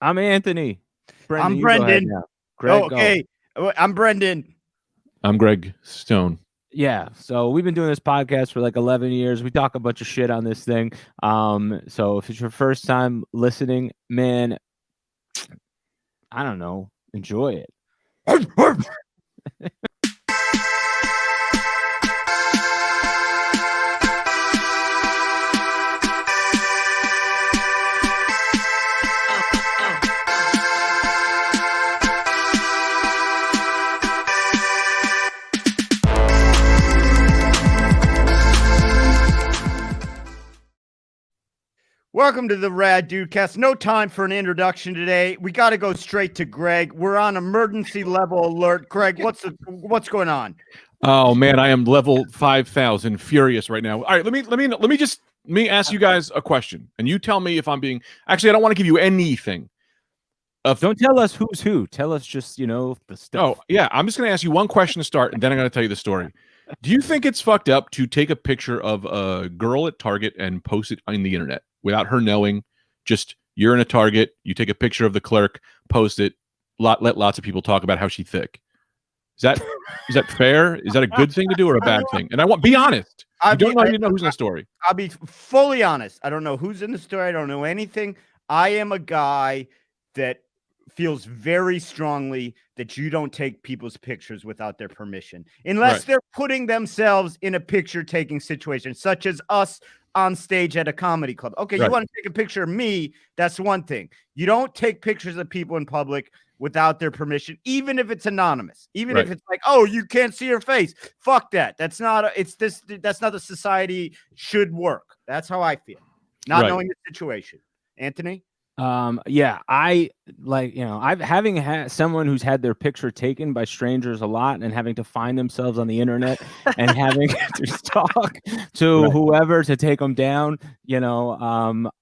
I'm Anthony. Brendan, I'm Brendan. Greg, okay. I'm Brendan. I'm Greg Stone. Yeah, so we've been doing this podcast for like 11 years. We talk a bunch of shit on this thing. So if it's your first time listening, man, I don't know, enjoy it. Welcome to the Rad DudeCast. No time for an introduction today. We got to go straight to Greg. We're on emergency level alert. Greg, what's going on? Oh man, I am level 5,000 furious right now. All right, let me ask you guys a question, and you tell me if I'm being. Actually, I don't want to give you anything. Don't tell us who's who. Tell us just the stuff. Oh yeah, I'm just going to ask you one question to start, and then I'm going to tell you the story. Do you think it's fucked up to take a picture of a girl at Target and post it on the internet without her knowing? Just you're in a Target, you take a picture of the clerk, post it, let lots of people talk about how she's thick. Is that fair? Is that a good thing to do or a bad thing? And I want be honest. You don't know who's in the story. I'll be fully honest. I don't know who's in the story. I don't know anything. I am a guy that feels very strongly that you don't take people's pictures without their permission, unless they're putting themselves in a picture-taking situation, such as us on stage at a comedy club. Okay, you want to take a picture of me, that's one thing. You don't take pictures of people in public without their permission, even if it's anonymous, even if it's like, oh, you can't see her face. Fuck that. That's not the society should work. That's how I feel. Not knowing the situation. Anthony? Yeah, I having had someone who's had their picture taken by strangers a lot and having to find themselves on the internet and having to talk to whoever to take them down.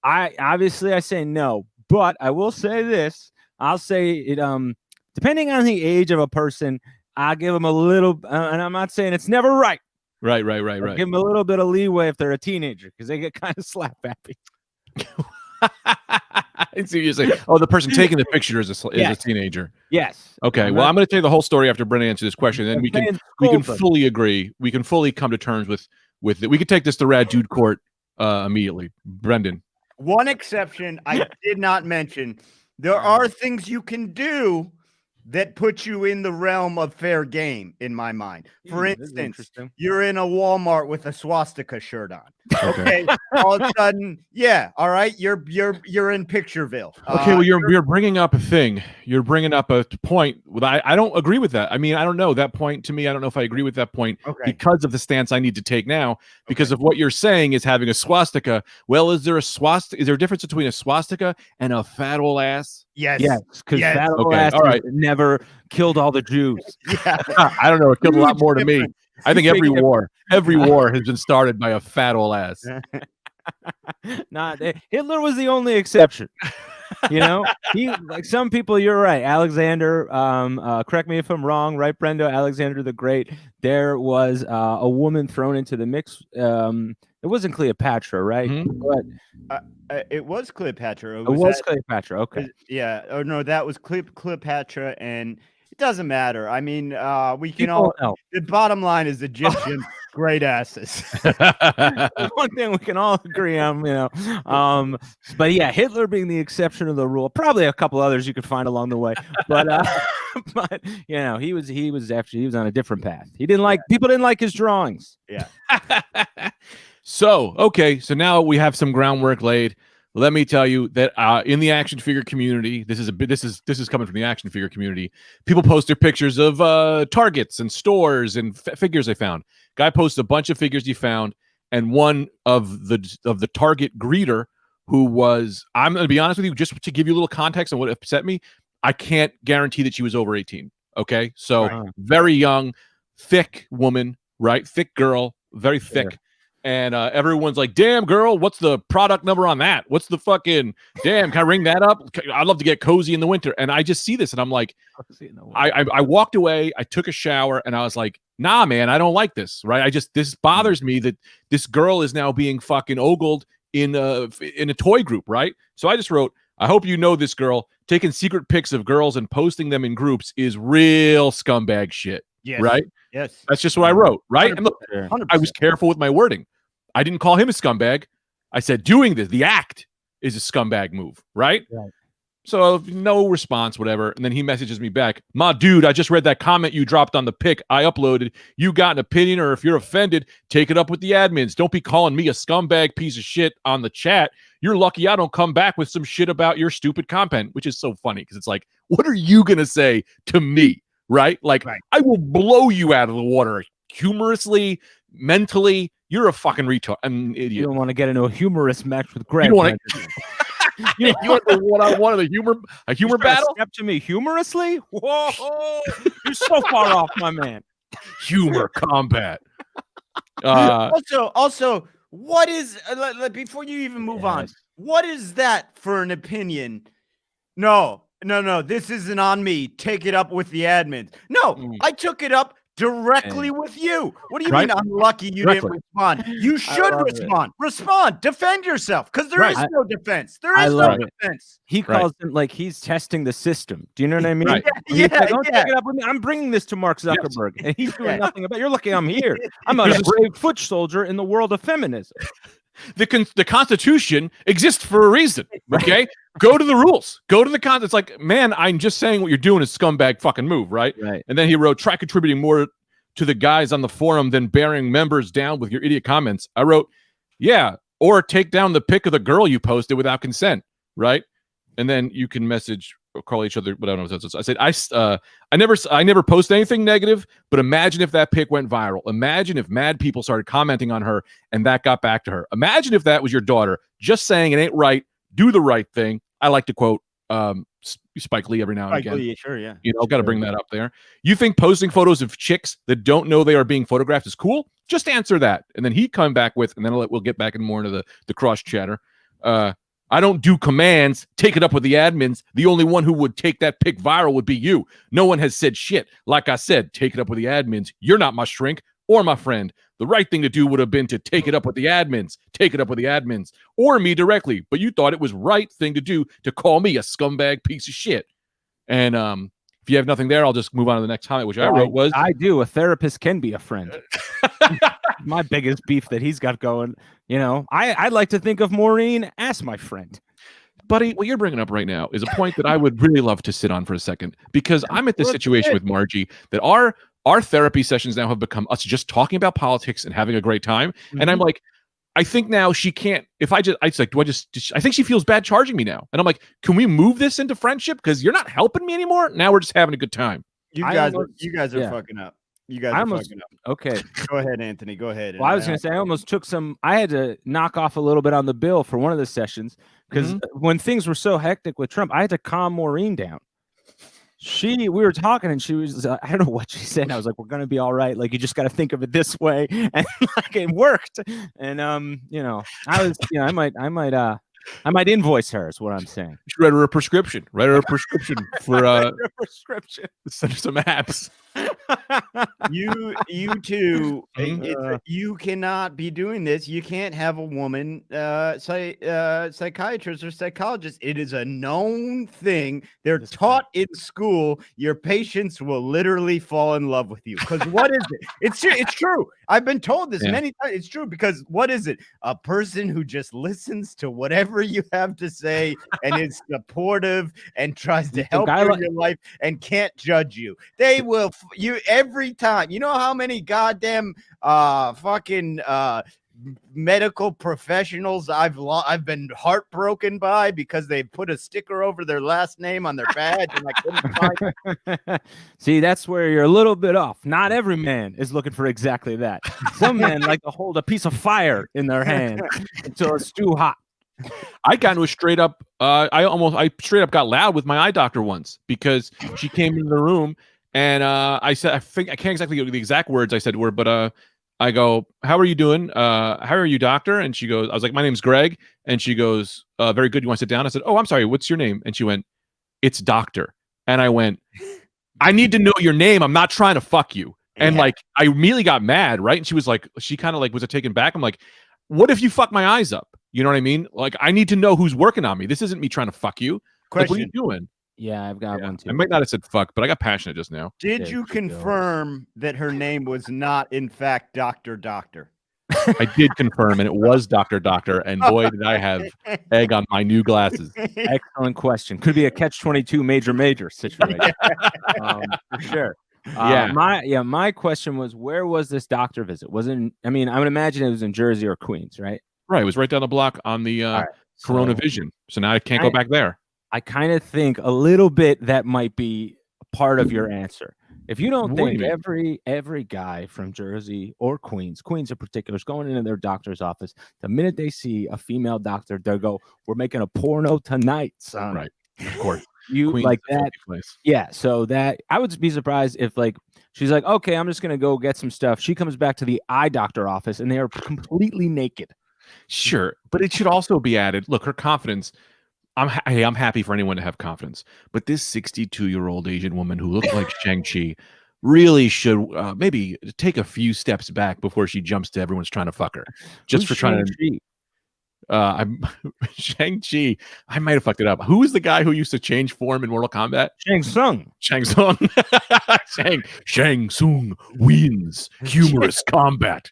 I say no, but I will say this. I'll say it. Depending on the age of a person, I'll give them a little, and I'm not saying it's never right. Right. Give them a little bit of leeway if they're a teenager because they get kind of slap happy. So you say, oh, the person taking the picture is a teenager. Yes. Okay. Well, I'm going to tell you the whole story after Brendan answers this question, and then we can fully agree. We can fully come to terms with it. We could take this to Rad Dude Court immediately. Brendan. One exception I did not mention. There are things you can do that put you in the realm of fair game, in my mind. For instance, you're in a Walmart with a swastika shirt on. Okay, all of a sudden, all right, you're in Pictureville. Okay, well, you're bringing up a thing. You're bringing up a point. I don't agree with that. I mean, I don't know that point to me. I don't know if I agree with that point because of the stance I need to take now. Because of what you're saying is having a swastika. Well, is there a swastika? Is there a difference between a swastika and a fat old ass? Yes. Because fat old ass never killed all the Jews. I don't know. It killed a lot more to me. I think every war has been started by a fat old ass. Hitler was the only exception. He like some people. You're right, Alexander. Correct me if I'm wrong. Right, Brenda? Alexander the Great. There was a woman thrown into the mix. It wasn't Cleopatra, right? But it was Cleopatra. It was Cleopatra. Okay. Yeah. Oh no, that was Cleopatra, and it doesn't matter. I mean, we can all know. The bottom line is Egyptian great asses. One thing we can all agree on, But yeah, Hitler being the exception of the rule. Probably a couple others you could find along the way, but he was on a different path. People didn't like his drawings. Yeah. So now we have some groundwork laid. Let me tell you that in the action figure community, this is coming from the action figure community. People post their pictures of Targets and stores and figures they found. Guy posts a bunch of figures he found, and one of the Target greeter who was, I'm going to be honest with you, just to give you a little context on what upset me, I can't guarantee that she was over 18. Okay, so very young, thick woman, right? Thick girl, very thick. Yeah. And everyone's like, damn, girl, what's the product number on that? What's the fucking, damn, can I ring that up? I'd love to get cozy in the winter. And I just see this and I'm like, I walked away, I took a shower, and I was like, nah, man, I don't like this, right? This bothers me that this girl is now being fucking ogled in a toy group, right? So I just wrote, I hope you know this girl. taking secret pics of girls and posting them in groups is real scumbag shit. Yes. Right? Yes. That's just what I wrote, right? And look, 100%. I was careful with my wording. I didn't call him a scumbag. I said doing this, the act is a scumbag move, right? Right. So no response, whatever. And then he messages me back, "Ma, dude, I just read that comment you dropped on the pic I uploaded. You got an opinion, or if you're offended, take it up with the admins. Don't be calling me a scumbag piece of shit on the chat. You're lucky I don't come back with some shit about your stupid content," which is so funny because it's like, what are you going to say to me? Right? Like, I will blow you out of the water humorously, mentally. You're a fucking retard. I'm an idiot. You don't want to get into a humorous match with Greg. You want you want the one-on-one of the humor battle? Step to me humorously? Whoa, you're so far off, my man. Humor combat. Also, what is before you even move on? What is that for an opinion? No. This isn't on me. Take it up with the admins. No, I took it up directly with you. What do you mean I'm lucky you didn't respond? You should respond. Respond. Defend yourself, because there is no defense. There is no defense. He calls it like he's testing the system. Do you know what I mean? Right. Don't take it up with me. I'm bringing this to Mark Zuckerberg, and he's doing nothing about it. You're lucky I'm here. I'm a brave foot soldier in the world of feminism. The Constitution exists for a reason. Okay, go to the rules. Go to the con. It's like, man, I'm just saying what you're doing is scumbag fucking move, right? Right. And then he wrote, "Try contributing more to the guys on the forum than bearing members down with your idiot comments." I wrote, "Yeah, or take down the pic of the girl you posted without consent," right? And then you can message or call each other. But I don't know. I said, I never post anything negative. But imagine if that pic went viral. Imagine if mad people started commenting on her and that got back to her. Imagine if that was your daughter just saying it ain't right. Do the right thing. I like to quote Spike Lee every now and again. Lee, sure, yeah. You know, got to bring that up there. You think posting photos of chicks that don't know they are being photographed is cool? Just answer that. And then he come back with, and then we'll get back in more into the cross chatter. I don't do commands. Take it up with the admins. The only one who would take that pic viral would be you. No one has said shit. Like I said, take it up with the admins. You're not my shrink or my friend. The right thing to do would have been to take it up with the admins. Take it up with the admins. Or me directly. But you thought it was right thing to do to call me a scumbag piece of shit. And if you have nothing there, I'll just move on to the next comment, which I wrote was... I do. A therapist can be a friend. My biggest beef that he's got going. You know, I'd like to think of Maureen as my friend. Buddy, what you're bringing up right now is a point that I would really love to sit on for a second, because I'm at this situation with Margie that our therapy sessions now have become us just talking about politics and having a great time. And I'm like, I think now she can't, I think she feels bad charging me now. And I'm like, can we move this into friendship? Because you're not helping me anymore. Now we're just having a good time. You guys are fucking up. You guys are fucking up. Okay. Go ahead, Anthony. Go ahead. Well, I was going to say, I almost took I had to knock off a little bit on the bill for one of the sessions, because when things were so hectic with Trump, I had to calm Maureen down. We were talking and she was, I don't know what she said. I was like, we're going to be all right. Like, you just got to think of it this way. And like, it worked. And, you know, I might invoice her is what I'm saying. You should write her a prescription. Write her a prescription for send her some apps. You two, you cannot be doing this. You can't have a woman psychiatrist or psychologist. It is a known thing. They're taught in school. Your patients will literally fall in love with you. Because what is it? It's true. I've been told this many times. It's true, because what is it? A person who just listens to whatever you have to say and is supportive and tries to help you in your life and can't judge you. They will every time. You know how many goddamn medical professionals I've been heartbroken by because they put a sticker over their last name on their badge and I couldn't find it. See, that's where you're a little bit off. Not every man is looking for exactly that. Some men like to hold a piece of fire in their hand until it's too hot. I got into a straight up I straight up got loud with my eye doctor once, because she came into the room and I said, I can't exactly get the exact words I said to her, but I go, how are you doing? How are you, doctor? And she goes, I was like, my name's Greg. And she goes, very good. You want to sit down? I said, oh, I'm sorry. What's your name? And she went, it's doctor. And I went, I need to know your name. I'm not trying to fuck you. And like, I immediately got mad, right? And she was like, she kind of like was taken back. I'm like, what if you fuck my eyes up? You know what I mean? Like, I need to know who's working on me. This isn't me trying to fuck you. Question. Like, what are you doing? Yeah, I've got one too. I might not have said fuck, but I got passionate just now. Did There you she confirm that her name was not, in fact, Doctor? I did confirm, and it was Doctor, and boy, did I have egg on my new glasses. Excellent question. Could be a catch-22 major situation. For sure. My question was, where was this doctor visit? I mean, I would imagine it was in Jersey or Queens, right? Right, it was right down the block on the Corona Vision. So now I can't go back there. I kind of think a little bit that might be part of your answer. If you don't What do think you every guy from Jersey or Queens in particular, is going into their doctor's office, the minute they see a female doctor, they'll go, "We're making a porno tonight, son." Right, of course. You Queens like is a that? filthy place. Yeah. So that I would be surprised if like she's like, "Okay, I'm just gonna go get some stuff." She comes back to the eye doctor office and they are completely naked. Sure, but it should also be added. Look, her confidence. I'm happy for anyone to have confidence, but this 62-year-old Asian woman who looks like Shang-Chi really should maybe take a few steps back before she jumps to everyone's trying to fuck her. Just Who's for trying Shang-Chi? I'm Shang-Chi. I might have fucked it up. Who is the guy who used to change form in Mortal Kombat? Shang Tsung. Shang Tsung. Shang Tsung wins humorous combat.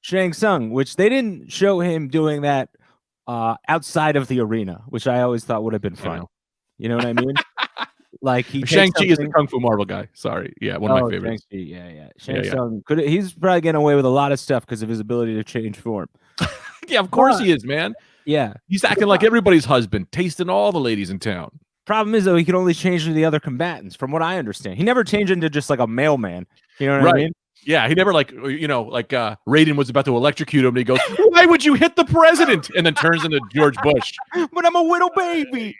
Shang Tsung, which they didn't show him doing that outside of the arena, which I always thought would have been fun. You know what I mean? Like Shang-Chi is the Kung Fu Marvel guy. Sorry. Yeah, one of my favorites. Shang-Chi, yeah. Shang Tsung he's probably getting away with a lot of stuff because of his ability to change form. Yeah, of course he is, man. Yeah. He's acting like everybody's husband, tasting all the ladies in town. Problem is, though, he can only change into the other combatants, from what I understand. He never changed into just like a mailman. You know what I mean? Yeah, he never Raiden was about to electrocute him, and he goes, "Why would you hit the president?" And then turns into George Bush. But I'm a little baby.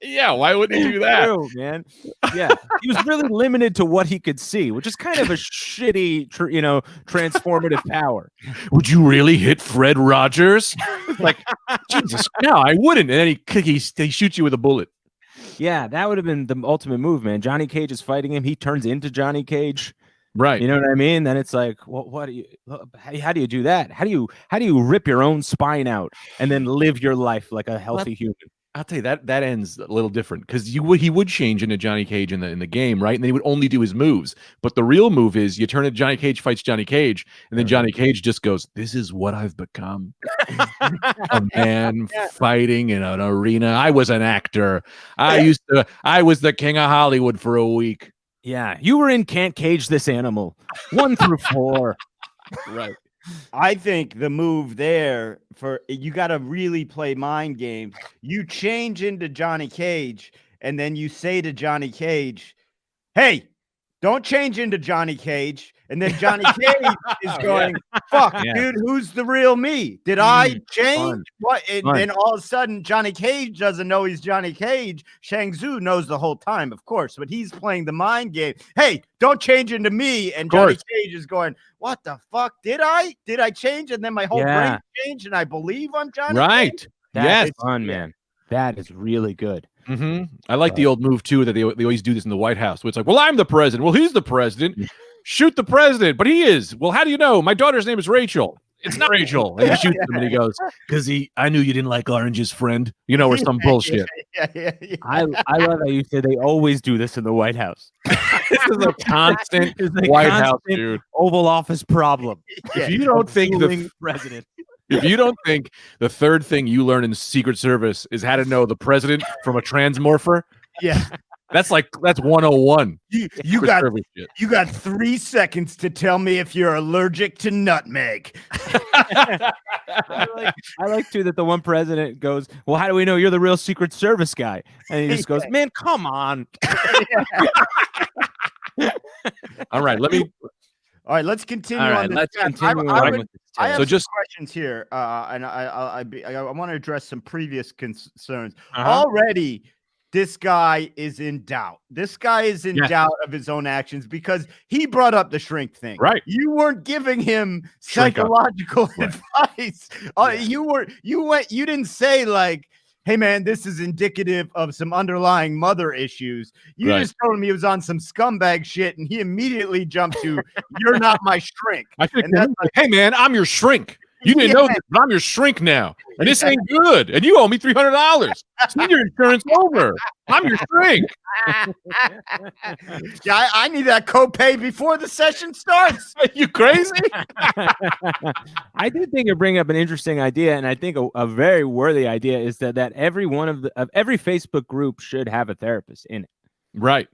Yeah, why wouldn't he do that? True, man. Yeah, he was really limited to what he could see, which is kind of a shitty, transformative power. Would you really hit Fred Rogers? Like, Jesus, no, I wouldn't. And then he shoots you with a bullet. Yeah, that would have been the ultimate move, man. Johnny Cage is fighting him. He turns into Johnny Cage. Right. You know what I mean? Then it's like, what do you? How do you do that? How do you rip your own spine out and then live your life like a healthy human? I'll tell you that ends a little different because he would change into Johnny Cage in the game, right? And then he would only do his moves. But the real move is you turn into Johnny Cage fights Johnny Cage, and then Johnny Cage just goes, "This is what I've become, a man fighting in an arena. I was an actor. I was the king of Hollywood for a week." Yeah, you were in Can't Cage This Animal 1 through 4. Right. I think the move there you got to really play mind games. You change into Johnny Cage, and then you say to Johnny Cage, "Hey, don't change into Johnny Cage." And then Johnny Cage is going, "Fuck, dude, who's the real me? Did I change?" Fun. What? And then all of a sudden, Johnny Cage doesn't know he's Johnny Cage. Shang Tsung knows the whole time, of course, but he's playing the mind game. "Hey, don't change into me." And Johnny Cage is going, "What the fuck? Did I change?" And then my whole brain changed, and I believe I'm Johnny Cage. That's fun, man. That is really good. Mm-hmm. I like the old move too that they always do this in the White House. Where it's like, "Well, I'm the president." "Well, he's the president." "Shoot the president." "But he is." "Well, how do you know? My daughter's name is Rachel." "It's not Rachel." And he shoots him, and he goes, "Because I knew you didn't like oranges, friend." Or some bullshit. I love how you say they always do this in the White House. This is a constant White House, dude. Oval Office problem. If you don't think the president. If you don't think the third thing you learn in the Secret Service is how to know the president from a transmorpher, that's 101. You got 3 seconds to tell me if you're allergic to nutmeg. I like too that the one president goes, "Well, how do we know you're the real Secret Service guy?" And he just goes, "Man, come on." All right, let's continue on this. I have some questions here, and I want to address some previous concerns. Already, this guy is in doubt. This guy is in doubt of his own actions because he brought up the shrink thing. Right. You weren't giving him psychological advice. You didn't say like, "Hey man, this is indicative of some underlying mother issues." You just told him he was on some scumbag shit, and he immediately jumped to, "You're not my shrink." I think, "Hey man, I'm your shrink." You didn't know this, but I'm your shrink now. And this ain't good. And you owe me $300. Send your insurance over. I'm your shrink. Yeah, I need that copay before the session starts. Are you crazy? I do think you bring up an interesting idea, and I think a very worthy idea is that every one of every Facebook group should have a therapist in it. Right.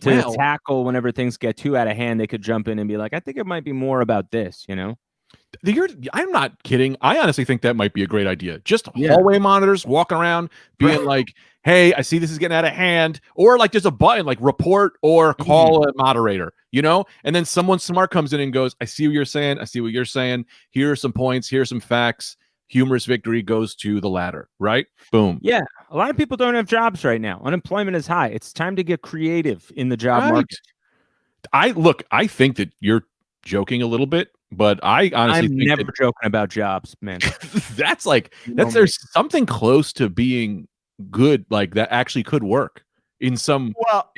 To tackle whenever things get too out of hand, they could jump in and be like, I think it might be more about this, you know? I'm not kidding. I honestly think that might be a great idea. Just hallway monitors walking around being like, hey, I see this is getting out of hand. Or like there's a button like report or call a moderator, you know? And then someone smart comes in and goes, I see what you're saying. I see what you're saying. Here are some points. Here are some facts. Humorous victory goes to the latter, right? Boom. Yeah. A lot of people don't have jobs right now. Unemployment is high. It's time to get creative in the job market. I think that you're joking a little bit, but I honestly I'm think never joking about jobs, man. There's something close to being good, like that actually could work in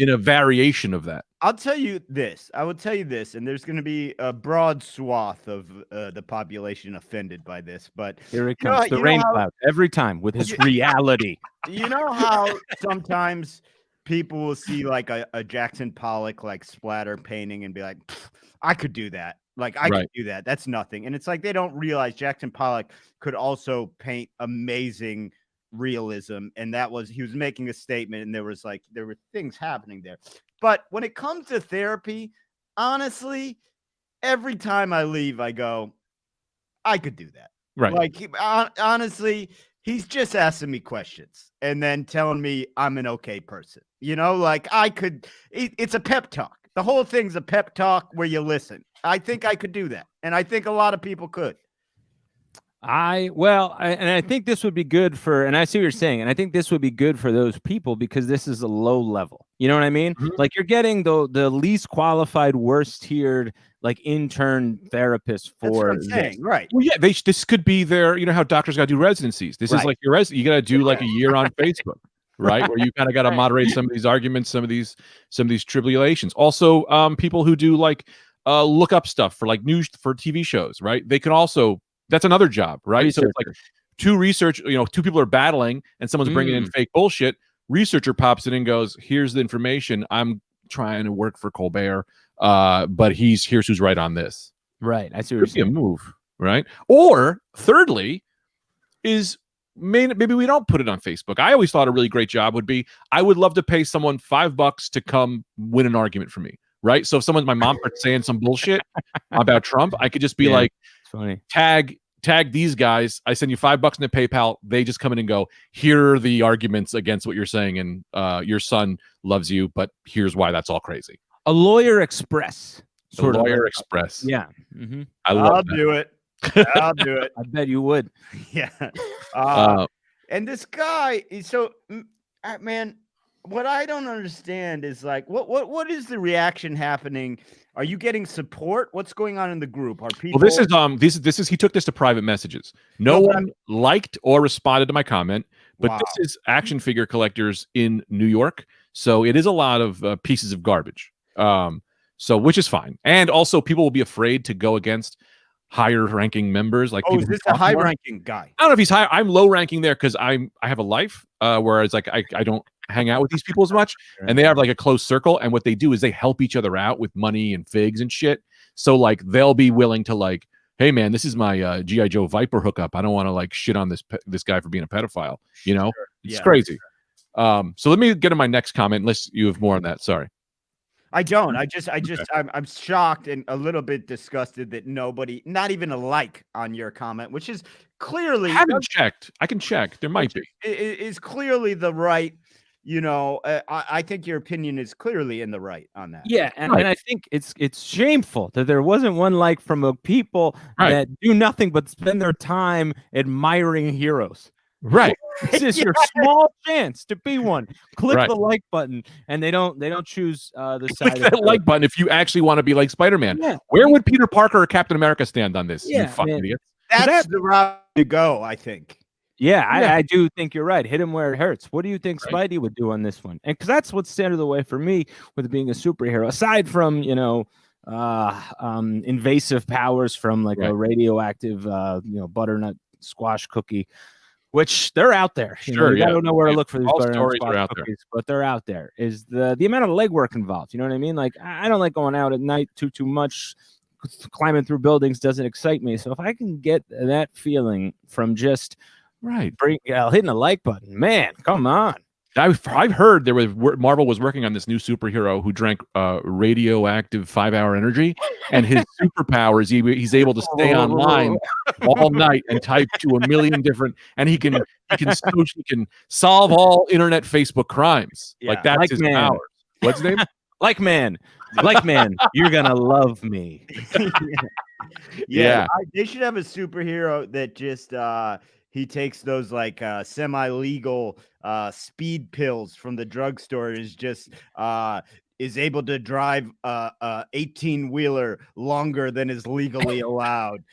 a variation of that. I'll tell you this. I will tell you this, and there's going to be a broad swath of the population offended by this. But here it comes, the rain cloud every time with his reality. You know how sometimes people will see like a Jackson Pollock like splatter painting and be like, I could do that. Like I could do that. That's nothing. And it's like they don't realize Jackson Pollock could also paint amazing realism, and he was making a statement, and there were things happening there. But when it comes to therapy, honestly, every time I leave, I go, I could do that. Right. Like honestly, he's just asking me questions and then telling me I'm an okay person. You know, like it's a pep talk. The whole thing's a pep talk where you listen. I think I could do that. And I think a lot of people could. I think this would be good and I see what you're saying, and I think this would be good for those people because this is a low level. You know what I mean? Mm-hmm. Like you're getting the least qualified, worst tiered, like intern therapist for. That's what I'm saying, right? Well, yeah, this could be their. You know how doctors got to do residencies. This is like your you got to do like a year on Facebook, right? Where you kind of got to moderate some of these arguments, some of these tribulations. Also, people who do like look up stuff for like news for TV shows, right? They can also. That's another job, right? Researcher. So it's like two people are battling and someone's bringing in fake bullshit. Researcher pops in and goes, here's the information. I'm trying to work for Colbert, but here's who's right on this. Right. I see what you're saying. A move, right? Or thirdly is maybe we don't put it on Facebook. I always thought a really great job would be, I would love to pay someone $5 to come win an argument for me. Right. So if my mom starts saying some bullshit about Trump, I could just be like, funny. Tag these guys. I send you $5 into PayPal. They just come in and go, here are the arguments against what you're saying. And your son loves you, but here's why that's all crazy. A lawyer express. Lawyer express. Yeah. Mm-hmm. I'll do it. I'll do it. I bet you would. Yeah. And this guy, so man, what I don't understand is like, what is the reaction happening? Are you getting support? What's going on in the group? Are people? Well, this is he took this to private messages. No one liked or responded to my comment, but this is action figure collectors in New York, so it is a lot of pieces of garbage. So which is fine, and also people will be afraid to go against higher ranking members. Like, is this a high ranking guy? I don't know if he's high. I'm low ranking there because I have a life, whereas like I don't hang out with these people as much, and they have like a close circle, and what they do is they help each other out with money and figs and shit. So like they'll be willing to like, hey man, this is my G.I. Joe Viper hookup. I don't want to like shit on this guy for being a pedophile. You know, it's crazy. So let me get to my next comment unless you have more on that. Sorry. I don't. I'm shocked and a little bit disgusted that nobody, not even a like on your comment, which is clearly. I haven't checked. I can check. There might be. It is clearly the right. You know, I think your opinion is clearly in the right on that. Yeah, and I think it's shameful that there wasn't one like from a people that do nothing but spend their time admiring heroes. Right. This is your small chance to be one. Click the like button, and they don't choose the side. Click that like button if you actually want to be like Spider-Man. Yeah. Where would Peter Parker or Captain America stand on this? Yeah, you fucking idiots. That's the route to go, I think. Yeah, I do think you're right. Hit him where it hurts. What do you think Spidey would do on this one? And because that's what's standing in the way for me with being a superhero. Aside from, invasive powers from like a radioactive, butternut squash cookie, which they're out there. Sure, I don't know where to look for these All butternut stories are squash out there. cookies, but they're out there. Is the amount of legwork involved? You know what I mean? Like I don't like going out at night too much. Climbing through buildings doesn't excite me. So if I can get that feeling from just hitting a like button, man, come on. I've heard Marvel was working on this new superhero who drank radioactive 5-hour energy, and his superpower is he's able to stay online all night and type to a million different, and he can solve all internet Facebook crimes. Yeah. Like that's his powers. What's his name? Like man, you're gonna love me. Yeah. They should have a superhero that just he takes those like semi-legal speed pills from the drugstore, is able to drive a 18-wheeler longer than is legally allowed.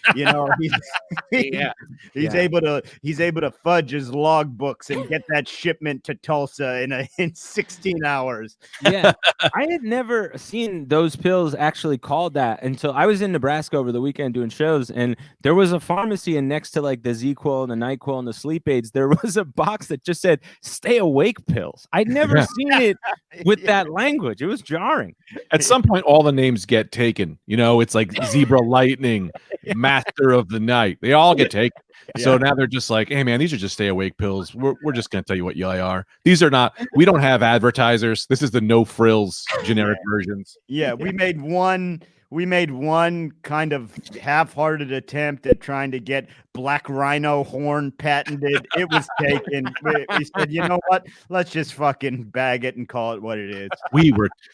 He's able to fudge his log books and get that shipment to Tulsa in 16 hours. Yeah, I had never seen those pills actually called that until I was in Nebraska over the weekend doing shows, and there was a pharmacy, and next to like the ZQuil and the NyQuil and the sleep aids, there was a box that just said "Stay Awake pills." I'd never seen it with that language. It was jarring. At some point, all the names get taken. It's like Zebra Lightning, Master of the Night. They all get taken. So now they're just like, hey, man, these are just stay awake pills. We're just going to tell you what you are. These are not, we don't have advertisers. This is the no frills generic versions. Yeah, we made one kind of half-hearted attempt at trying to get black rhino horn patented. It was taken. We said, you know what? Let's just fucking bag it and call it what it is.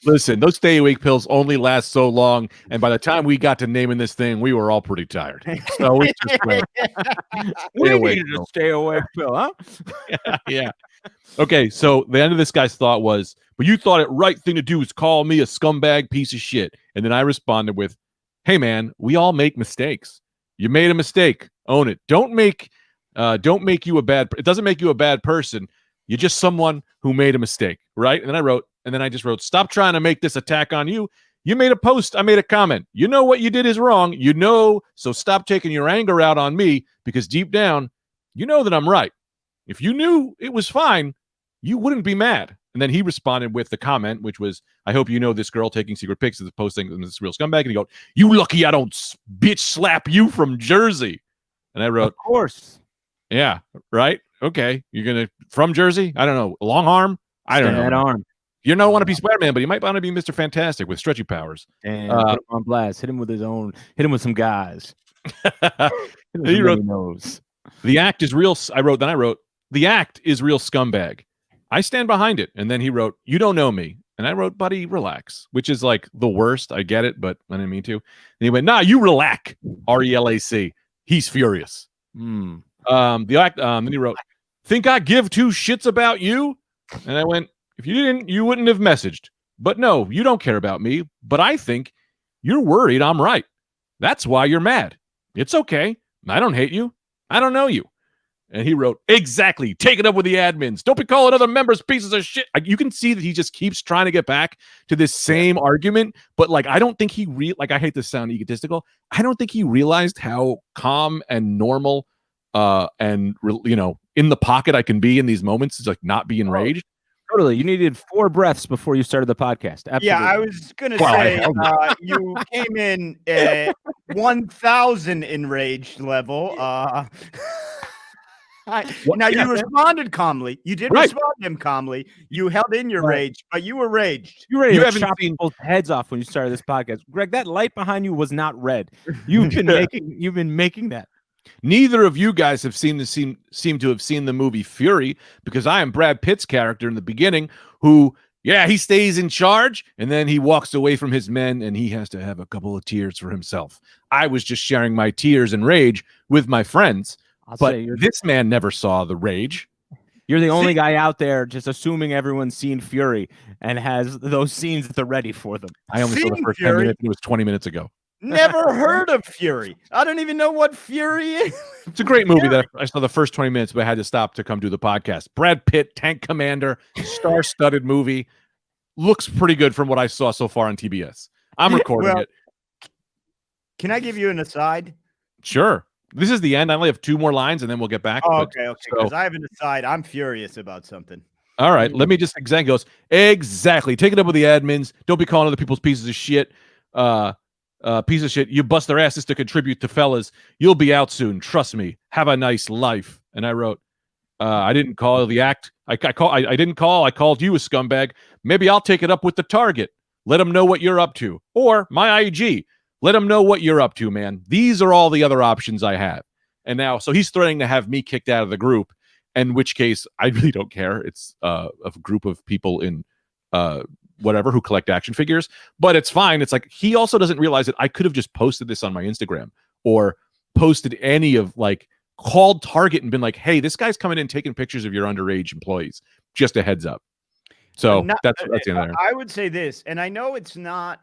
Listen, those stay awake pills only last so long, and by the time we got to naming this thing, we were all pretty tired. So we just went, we needed a stay awake pill, huh? Yeah. Okay, so the end of this guy's thought was, but you thought it right thing to do is call me a scumbag piece of shit. And then I responded with, hey man, we all make mistakes. You made a mistake. Own it. Don't make you a bad, it doesn't make you a bad person. You're just someone who made a mistake, right? And then I just wrote, stop trying to make this attack on you. You made a post, I made a comment. You know what you did is wrong. So stop taking your anger out on me, because deep down, you know that I'm right. If you knew it was fine, you wouldn't be mad. And then he responded with the comment, which was, I hope you know this girl taking secret pics is posting this real scumbag. And he goes, you lucky I don't bitch slap you from Jersey. And I wrote, of course. Yeah, right. Okay. You're going to, from Jersey? I don't know. Long arm? I don't know. That arm. You don't want to be Spider-Man, but you might want to be Mr. Fantastic with stretchy powers. And put him on blast. Hit him with some guys. He wrote, the act is real. I wrote, the act is real scumbag. I stand behind it. And then he wrote, you don't know me. And I wrote, buddy, relax, which is like the worst. I get it, but I didn't mean to. And he went, nah, you relax. RELAC. He's furious. The act, then he wrote, think I give two shits about you? And I went, if you didn't, you wouldn't have messaged. But no, you don't care about me. But I think you're worried I'm right. That's why you're mad. It's okay. I don't hate you. I don't know you. And he wrote, exactly. Take it up with the admins. Don't be calling other members pieces of shit. You can see that he just keeps trying to get back to this same argument. But like, I don't think I hate to sound egotistical. I don't think he realized how calm and normal and in the pocket I can be in these moments. Is like not be enraged. Totally. You needed 4 breaths before you started the podcast. Absolutely. Yeah, I was going to say you came in at 1,000 enraged level. Now, you responded calmly. You did respond to him calmly. You held in your rage, but you were raged. You haven't chop people's heads off when you started this podcast. Greg, that light behind you was not red. You've been making that. Neither of you guys have seem to have seen the movie Fury, because I am Brad Pitt's character in the beginning who, he stays in charge and then he walks away from his men and he has to have a couple of tears for himself. I was just sharing my tears and rage with my friends, but this man never saw the rage. You're the only guy out there just assuming everyone's seen Fury and has those scenes at the ready for them. I only saw the first 10 minutes. It was 20 minutes ago. Never heard of Fury. I don't even know what Fury is. It's a great movie that I saw the first 20 minutes, but I had to stop to come do the podcast. Brad Pitt, tank commander, star-studded movie. Looks pretty good from what I saw so far on TBS. I'm recording it. Can I give you an aside? Sure. This is the end. I only have 2 more lines, and then we'll get back. Oh, but- okay. so- Because I have an aside. I'm furious about something. All right, let me just exactly goes exactly. Take it up with the admins. Don't be calling other people's pieces of shit. Piece of shit. You bust their asses to contribute to fellas. You'll be out soon. Trust me. Have a nice life. And I wrote, I didn't call the act. I didn't call. I called you a scumbag. Maybe I'll take it up with the target. Let them know what you're up to. Or my IG. Let them know what you're up to, man. These are all the other options I have. And now, so he's threatening to have me kicked out of the group. In which case, I really don't care. It's a group of people in whatever who collect action figures, but it's fine. It's like he also doesn't realize that I could have just posted this on my Instagram or posted any of like called Target and been like, "Hey, this guy's coming in taking pictures of your underage employees. Just a heads up." So that's the end of there. I would say this, and I know it's not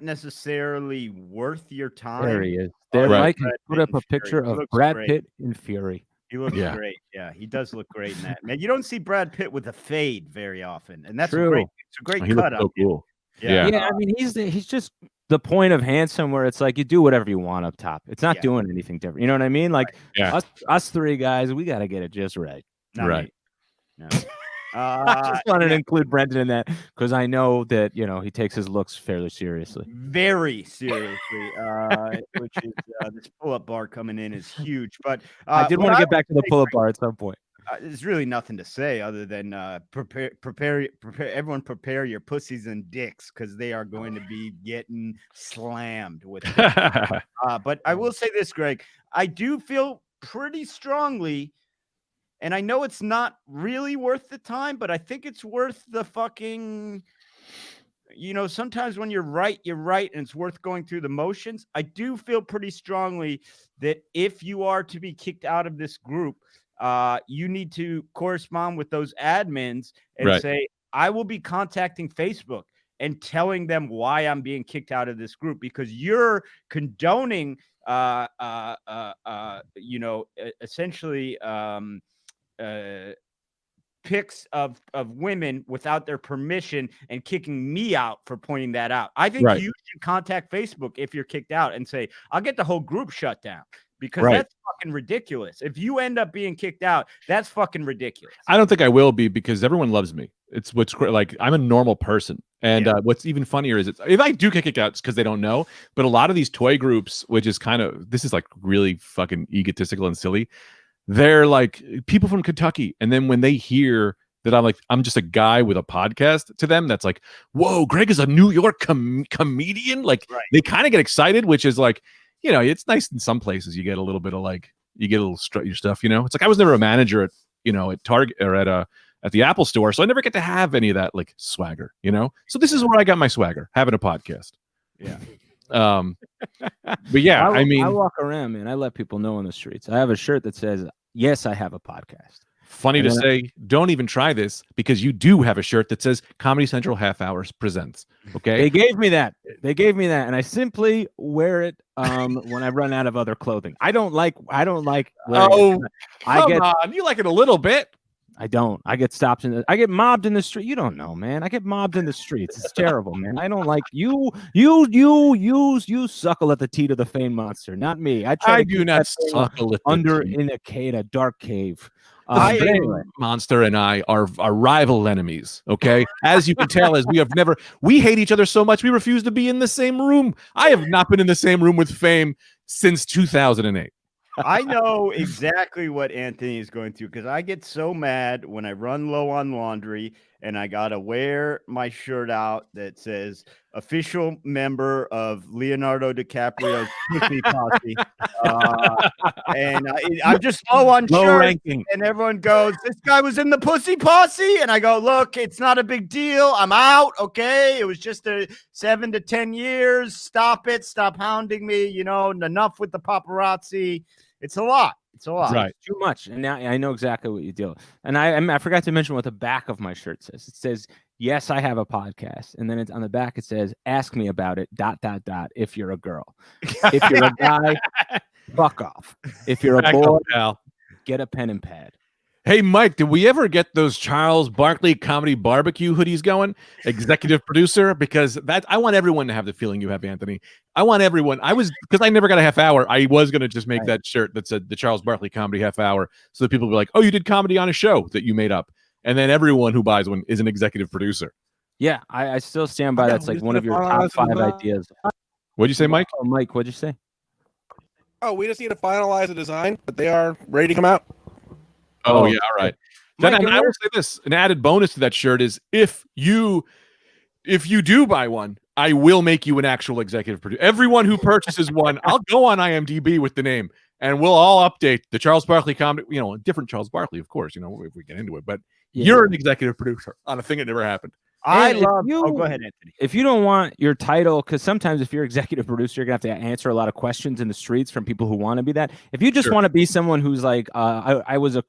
necessarily worth your time. There he is. There, Right. Mike has put up a picture of Brad Pitt in Fury. He looks great. Yeah, he does look great in that. Man, you don't see Brad Pitt with a fade very often, and that's True. it's a great He cut. looks so cool. Yeah. I mean, he's just the point of handsome, where it's like you do whatever you want up top. It's not doing anything different. You know what I mean? Like us 3 guys, we got to get it just right. Not Right. me. No. I just wanted to include Brendan in that because I know that he takes his looks fairly seriously. Very seriously, which is this pull-up bar coming in is huge. But I did want to get back to the pull-up bar at some point. There's really nothing to say other than prepare. Everyone prepare your pussies and dicks because they are going to be getting slammed with. But I will say this, Greg. I do feel pretty strongly. And I know it's not really worth the time, but I think it's worth the fucking, sometimes when you're right, and it's worth going through the motions. I do feel pretty strongly that if you are to be kicked out of this group, you need to correspond with those admins and say, I will be contacting Facebook and telling them why I'm being kicked out of this group because you're condoning, essentially, pics of women without their permission and kicking me out for pointing that out. I think you should contact Facebook if you're kicked out and say, I'll get the whole group shut down because that's fucking ridiculous. If you end up being kicked out, that's fucking ridiculous. I don't think I will be because everyone loves me. It's what's like I'm a normal person. And what's even funnier is if I do get kicked out, it's because they don't know. But a lot of these toy groups, which is this is like really fucking egotistical and silly. They're like people from Kentucky. And then when they hear that I'm just a guy with a podcast to them, that's like, whoa, Greg is a New York comedian. Like they kind of get excited, which is like, it's nice in some places. You get a little bit of you get a little strut your stuff, It's like I was never a manager at, at Target or at the Apple store. So I never get to have any of that like swagger, So this is where I got my swagger, having a podcast. Yeah. But yeah, I mean, I walk around, man. I let people know on the streets. I have a shirt that says, yes, I have a podcast. Funny to say, don't even try this because you do have a shirt that says Comedy Central Half Hours presents. Okay. They gave me that. And I simply wear it when I run out of other clothing. I don't like wearing it. Come on. You like it a little bit. I don't. I get stopped I get mobbed in the street. You don't know, man. I get mobbed in the streets. It's terrible, man. I don't like you. You suckle at the teat of the fame monster, not me. I do not suckle at under in a dark cave. Anyway. Monster and I are rival enemies. Okay, as you can tell, we hate each other so much we refuse to be in the same room. I have not been in the same room with Fame since 2008. I know exactly what Anthony is going through because I get so mad when I run low on laundry and I got to wear my shirt out that says official member of Leonardo DiCaprio's Pussy Posse. And I'm just low on shirt ranking. And everyone goes, this guy was in the Pussy Posse. And I go, look, it's not a big deal. I'm out. Okay. It was just 7 to 10 years. Stop it. Stop hounding me. Enough with the paparazzi. It's a lot. It's a lot. Right. It's too much. And now I know exactly what you do. And I forgot to mention what the back of my shirt says. It says, yes, I have a podcast. And then it's on the back, it says, ask me about it, ... if you're a girl. If you're a guy, fuck off. If you're a boy, get a pen and pad. Hey, Mike, did we ever get those Charles Barkley comedy barbecue hoodies going? Executive producer, because I want everyone to have the feeling you have, Anthony. I want everyone. Because I never got a half hour. I was going to just make that shirt that said the Charles Barkley comedy half hour, so that people would be like, "Oh, you did comedy on a show that you made up," and then everyone who buys one is an executive producer. Yeah, I still stand by that's like one of your top 5 ideas. What'd you say, Mike? Oh, Mike, what'd you say? Oh, we just need to finalize the design, but they are ready to come out. Oh yeah, all right. Then Mike, I will say this: an added bonus to that shirt is if you do buy one, I will make you an actual executive producer. Everyone who purchases one, I'll go on IMDb with the name, and we'll all update the Charles Barkley comedy. You know, a different Charles Barkley, of course. You know, if we get into it, but you're an executive producer on a thing that never happened. I love. Go ahead, Anthony. If you don't want your title, because sometimes if you're executive producer, you're gonna have to answer a lot of questions in the streets from people who want to be that. If you just want to be someone who's like, I was a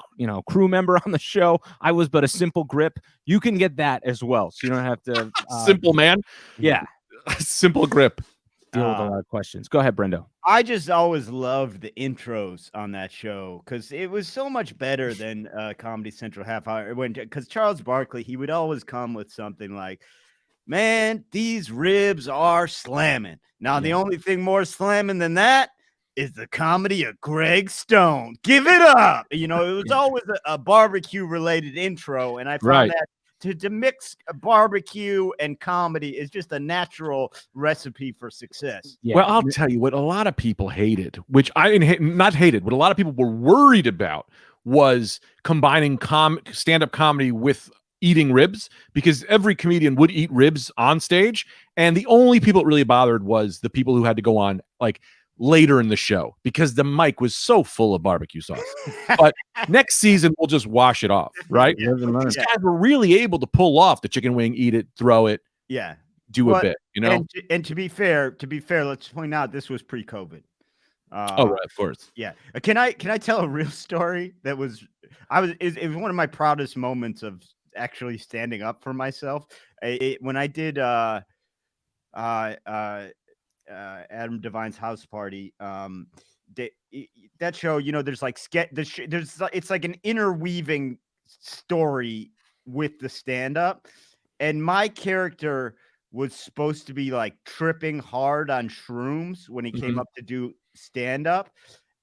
crew member on the show, I was but a simple grip, you can get that as well. So you don't have to simple man. Yeah, simple grip. Deal with a lot of questions. Go ahead, Brendo. I just always loved the intros on that show because it was so much better than Comedy Central half hour. Because Charles Barkley, he would always come with something like, "Man, these ribs are slamming." Now, the only thing more slamming than that is the comedy of Greg Stone. Give it up. You know, it was always a barbecue related intro, and I found that. To mix a barbecue and comedy is just a natural recipe for success. Yeah. Well, I'll tell you what a lot of people hated, which not hated, what a lot of people were worried about was combining stand-up comedy with eating ribs, because every comedian would eat ribs on stage, and the only people it really bothered was the people who had to go on like later in the show because the mic was so full of barbecue sauce. But next season we'll just wash it off, right? These guys were really able to pull off the chicken wing, eat it, throw it, do a bit, you know. And to be fair, let's point out this was pre-COVID. Oh, right, of course. Yeah. Can I tell a real story that was it was one of my proudest moments of actually standing up for myself. When I did Adam Devine's house party, that show, you know, there's like it's like an interweaving story with the stand-up, and my character was supposed to be like tripping hard on shrooms when he came up to do stand-up,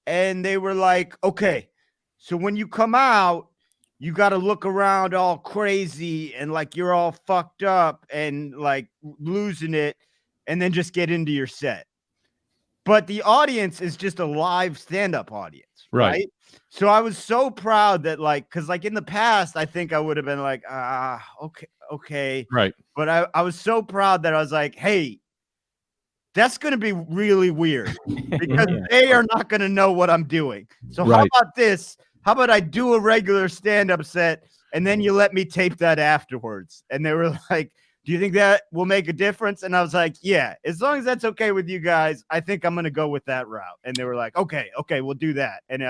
and they were like, "Okay, so when you come out, you got to look around all crazy and like you're all fucked up and like losing it, and then just get into your set." But the audience is just a live stand-up audience, right? So I was so proud that because like in the past, I think I would have been like, okay. Right. But I was so proud that I was like, hey, that's going to be really weird because they are not going to know what I'm doing. So how about this? How about I do a regular stand-up set and then you let me tape that afterwards? And they were like, "Do you think that will make a difference?" And I was like, "Yeah, as long as that's okay with you guys, I think I'm going to go with that route." And they were like, okay, we'll do that. And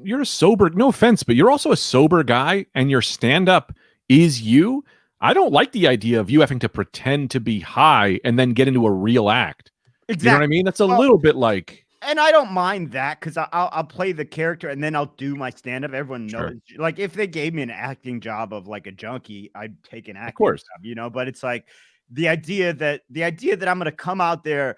you're a sober, no offense, but you're also a sober guy and your stand-up is you. I don't like the idea of you having to pretend to be high and then get into a real act. Exactly. You know what I mean? That's a little bit like... And I don't mind that because I'll play the character and then I'll do my stand-up. Everyone knows. Like if they gave me an acting job of like a junkie, I'd take an acting job, you know. But it's like the idea that I'm going to come out there,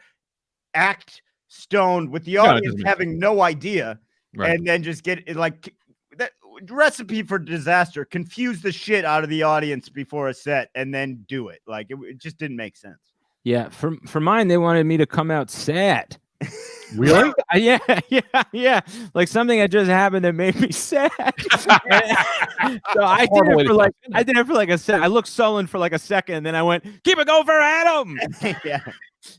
act stoned with the audience having no idea, and then just get like that recipe for disaster. Confuse the shit out of the audience before a set and then do it. Like it just didn't make sense. Yeah, for mine, they wanted me to come out sad. Really? Yeah. Like something that just happened that made me sad. So I did it for like a second. I looked sullen for like a second, and then I went, "Keep it going for Adam." Yeah.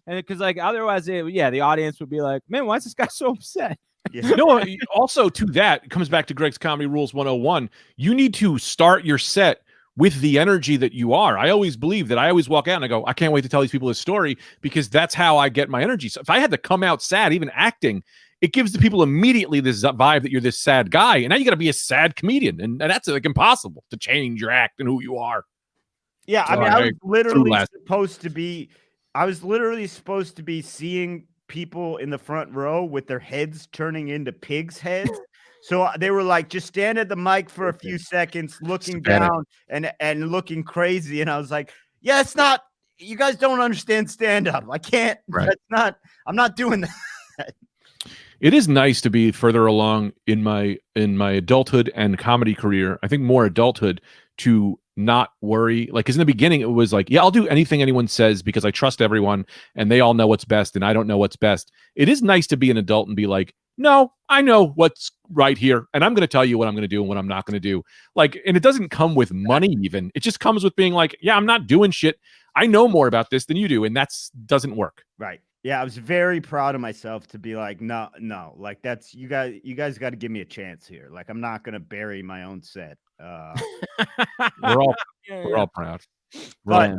And because like otherwise, the audience would be like, "Man, why is this guy so upset?" Yeah. No. Also, to that, it comes back to Greg's Comedy Rules 101. You need to start your set with the energy that you are. I always believe that. I always walk out and I go, I can't wait to tell these people this story because that's how I get my energy. So if I had to come out sad, even acting, it gives the people immediately this vibe that you're this sad guy. And now you got to be a sad comedian. And that's like impossible to change your act and who you are. Yeah. I mean, I was literally supposed to be seeing people in the front row with their heads turning into pigs' heads. So they were like, just stand at the mic for a few seconds, looking Stand it. down and looking crazy. And I was like, yeah, it's not. You guys don't understand stand up. I can't. Right. That's not. I'm not doing that. It is nice to be further along in my adulthood and comedy career. I think more adulthood to not worry. Like, because in the beginning it was like, yeah, I'll do anything anyone says because I trust everyone and they all know what's best and I don't know what's best. It is nice to be an adult and be like, no, I know what's right here and I'm going to tell you what I'm going to do and what I'm not going to do. Like, and it doesn't come with money even. It just comes with being like, yeah, I'm not doing shit. I know more about this than you do, and that's doesn't work. Right. Yeah, I was very proud of myself to be like, no, like that's you guys got to give me a chance here. Like, I'm not gonna bury my own set. We're all proud. But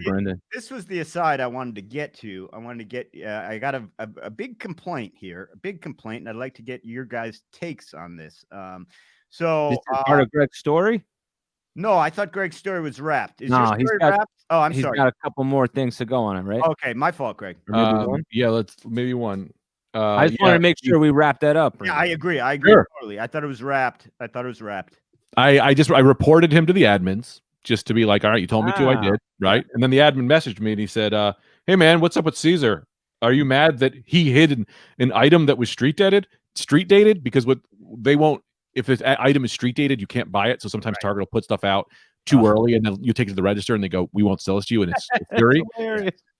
Brendan. this was the aside I wanted to get to. I got a big complaint here, and I'd like to get your guys' takes on this. So This is part of Greg's story. No, I thought Greg's story was wrapped. Is No, your he's story got- wrapped? Oh, I'm He's sorry. got a couple more things to go on it, right? Okay, my fault, Greg. Or maybe one? Yeah, let's maybe one. I just wanted to make sure we wrap that up. Yeah, I agree. Sure. Totally. I thought it was wrapped. I reported him to the admins just to be like, all right, you told me to, I did, right? And then the admin messaged me and he said, hey man, what's up with Caesar? Are you mad that he hid an item that was street dated? Because what they won't, if this item is street dated, you can't buy it. So sometimes Target will put stuff out too early and then you take it to the register and they go, we won't sell this to you. And it's fury.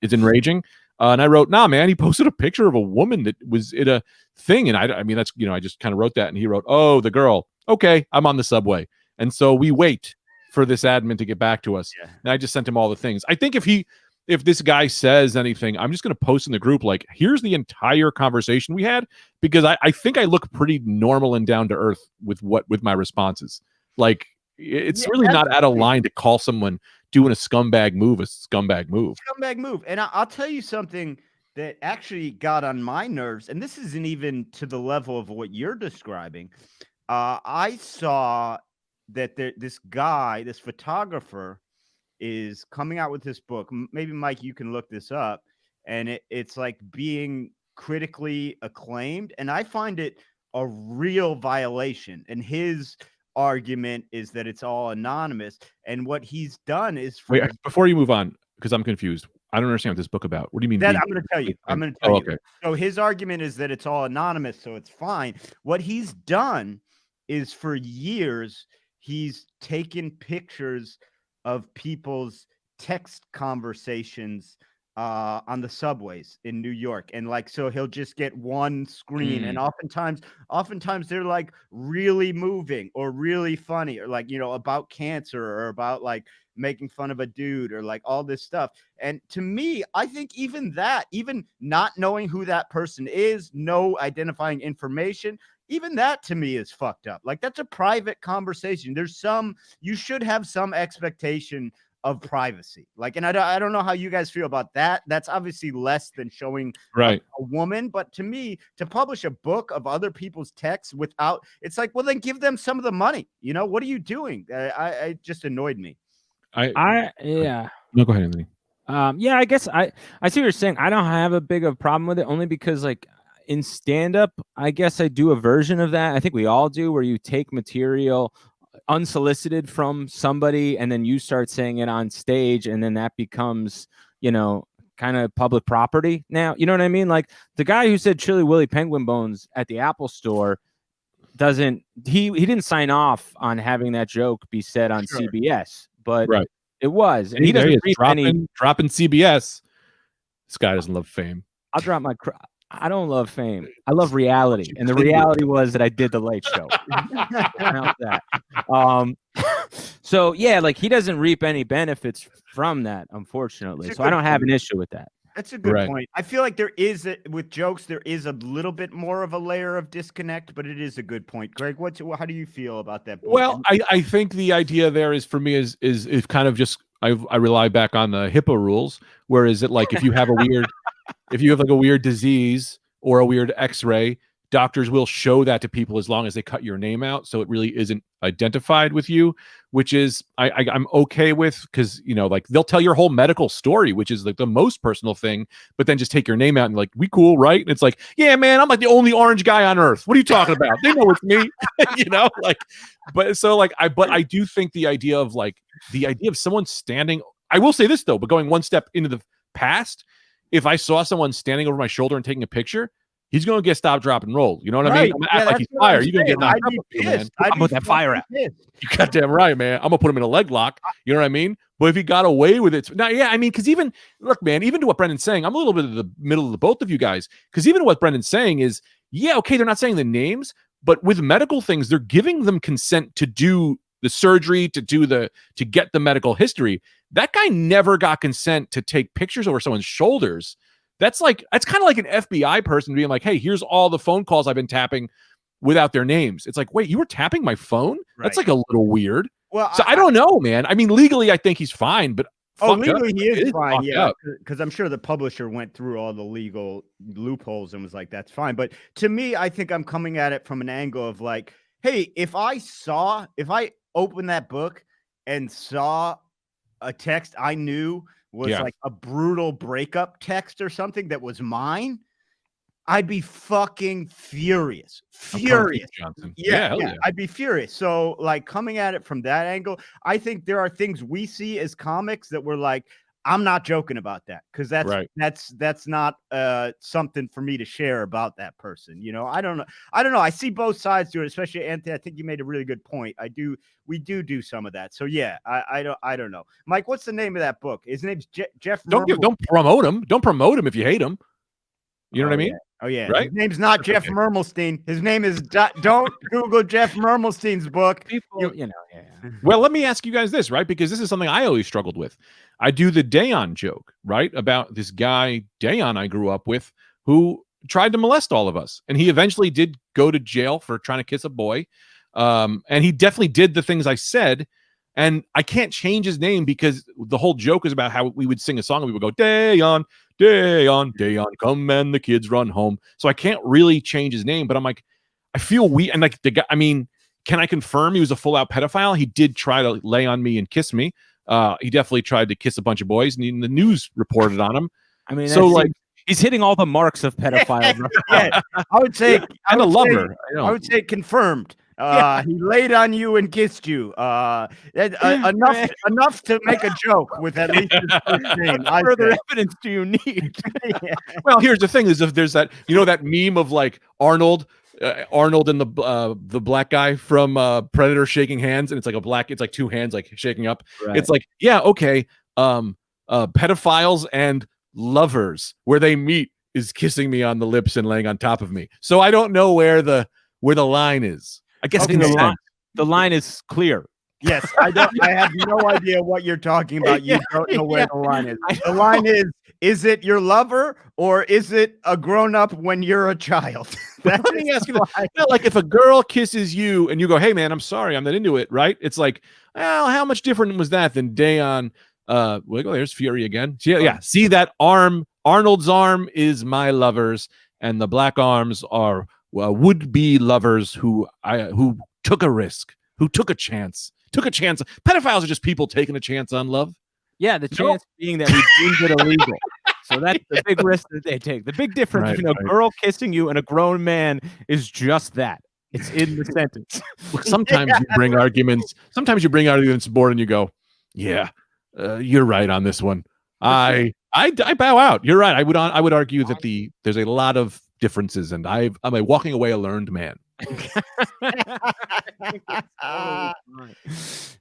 It's enraging. And I wrote, nah, man, he posted a picture of a woman that was in a thing. And I mean, that's, I just kind of wrote that. And he wrote, oh, the girl. Okay, I'm on the subway. And so we wait for this admin to get back to us. Yeah. And I just sent him all the things. I think if this guy says anything, I'm just going to post in the group, like, here's the entire conversation we had, because I think I look pretty normal and down to earth with my responses. Like, it's really not out of line to call someone doing a scumbag move a scumbag move. And I'll tell you something that actually got on my nerves, and this isn't even to the level of what you're describing. I saw that this photographer is coming out with this book. Maybe Mike, you can look this up, and it's like being critically acclaimed, and I find it a real violation. And his argument is that it's all anonymous, and what he's done is wait, before you move on, because I'm confused. I don't understand what this book about. What do you mean? That I'm going to tell you. Okay. So his argument is that it's all anonymous, so it's fine. What he's done is for years he's taken pictures of people's text conversations on the subways in New York, and like, so he'll just get one screen, and oftentimes they're like really moving or really funny, or like, about cancer, or about like making fun of a dude, or like all this stuff. And to me, I think even not knowing who that person is, no identifying information, even that to me is fucked up. Like, that's a private conversation. You should have some expectation of privacy. Like, and I don't know how you guys feel about that. That's obviously less than showing a woman, but to me, to publish a book of other people's texts without, it's like, well, then give them some of the money. What are you doing? I just annoyed me. No, go ahead, Anthony. Yeah, I guess I see what you're saying. I don't have a big of a problem with it, only because like in stand-up, I guess I do a version of that. I think we all do, where you take material unsolicited from somebody and then you start saying it on stage, and then that becomes, kind of public property now. You know what I mean? Like the guy who said Chili Willy Penguin Bones at the Apple Store he didn't sign off on having that joke be said on CBS, but it was, and he doesn't dropping CBS. This guy doesn't love fame. I'll drop my I don't love fame. I love reality. And the reality was that I did the Late Show. So yeah, like he doesn't reap any benefits from that, unfortunately. So I don't have an issue with that. That's a good point. I feel like with jokes, there is a little bit more of a layer of disconnect, but it is a good point. Greg, how do you feel about that book? Well, I think the idea there is, for me, is kind of just, I rely back on the HIPAA rules. Where is it like, if you have a weird, if you have like a weird disease or a weird X-ray, doctors will show that to people as long as they cut your name out, so it really isn't identified with you, which is I'm okay with, because like they'll tell your whole medical story, which is like the most personal thing, but then just take your name out and like, we cool, right? And it's like, yeah, man, I'm like the only orange guy on earth. What are you talking about? They know it's me, like. But so like I do think the idea of someone standing. I will say this though, but going one step into the past, if I saw someone standing over my shoulder and taking a picture, he's going to get stopped, drop, and roll. You know what I mean? I'm gonna act like he's fire. You're going to get knocked up, man. I'm with that fire out. You goddamn right, man. I'm going to put him in a leg lock. You know what I mean? But if he got away with it, now, yeah, I mean, because even to what Brendan's saying, I'm a little bit of the middle of the both of you guys. Because even what Brendan's saying is, yeah, okay, they're not saying the names, but with medical things, they're giving them consent to do the surgery, to get the medical history. That guy never got consent to take pictures over someone's shoulders. That's kind of like an FBI person being like, hey, here's all the phone calls I've been tapping without their names. It's like, wait, you were tapping my phone? Right. That's like a little weird. Well, so I don't know, man. I mean, legally, I think he's fine, but legally he is fine, yeah. Because I'm sure the publisher went through all the legal loopholes and was like, that's fine. But to me, I think I'm coming at it from an angle of like, hey, if I opened that book and saw a text I knew was like a brutal breakup text or something that was mine, I'd be fucking furious. Johnson. Yeah, I'd be furious. So like coming at it from that angle, I think there are things we see as comics that we're like, I'm not joking about that, because that's not something for me to share about that person. I don't know. I see both sides to it, especially Anthony. I think you made a really good point. We do some of that. So yeah, I don't know. Mike, what's the name of that book? His name's Jeff. Don't promote him. Don't promote him if you hate him. You know what I mean? Oh yeah. Right? His name's not Jeff Mermelstein. His name is don't Google Jeff Mermelstein's book. People, Well, let me ask you guys this, right? Because this is something I always struggled with. I do the Deon joke, right? About this guy, Deon, I grew up with, who tried to molest all of us. And he eventually did go to jail for trying to kiss a boy. And he definitely did the things I said. And I can't change his name because the whole joke is about how we would sing a song and we would go, Deon, Deon, Deon, come and the kids run home. So I can't really change his name, but I'm like, I feel weird. And like the guy, I mean, can I confirm he was a full out pedophile? He did try to lay on me and kiss me. He definitely tried to kiss a bunch of boys, and the news reported on him. I mean, so like he's hitting all the marks of pedophile. Yeah, I would say, I would say confirmed. He laid on you and kissed you. Enough to make a joke with at least his first name. What further evidence do you need? Well, here's the thing: is if there's that, that meme of like Arnold and the black guy from Predator shaking hands, and it's like two hands like shaking up. Right. It's like, yeah, okay, pedophiles and lovers, where they meet is kissing me on the lips and laying on top of me. So I don't know where the line is. I guess the line is clear. Yes, I have no idea what you're talking about. You don't know where the line is. The line is it your lover or is it a grown-up when you're a child? Let me ask you that. Like if a girl kisses you and you go, hey man, I'm sorry, I'm not into it, right? It's like, well, how much different was that than Deon? There's Fury again. Yeah. See that arm? Arnold's arm is my lover's, and the black arms are would-be lovers who took a risk, who took a chance. Pedophiles are just people taking a chance on love. Yeah, the chance being that we deemed it illegal. So that's the big risk that they take. The big difference between a girl kissing you and a grown man is just that. It's in the sentence. Look, sometimes you bring arguments aboard and you go, yeah, you're right on this one. I bow out. You're right. I would argue that there's a lot of differences, and I'm a walking away a learned man.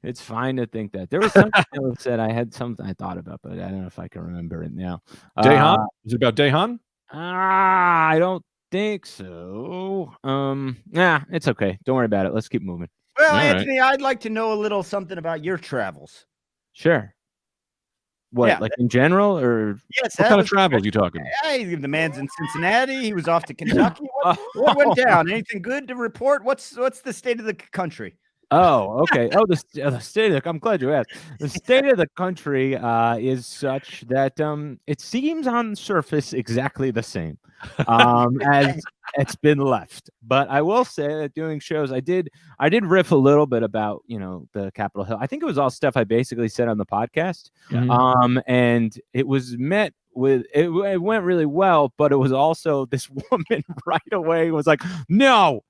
It's fine to think that. There was something that said I had something I thought about, but I don't know if I can remember it now. Dehan? Is it about Dehan? I don't think so. It's okay. Don't worry about it. Let's keep moving. Well, Anthony, I'd like to know a little something about your travels. Sure. What, like in general, or yes? What kind of travels you talking? Hey, the man's in Cincinnati. He was off to Kentucky. What went down? Anything good to report? What's the state of the country? Oh, okay. Oh, the state of I'm glad you asked. The state of the country is such that it seems on the surface exactly the same as it's been left. But I will say that doing shows, I did riff a little bit about the Capitol Hill. I think it was all stuff I basically said on the podcast. And it was met with it went really well, but it was also this woman right away was like, no,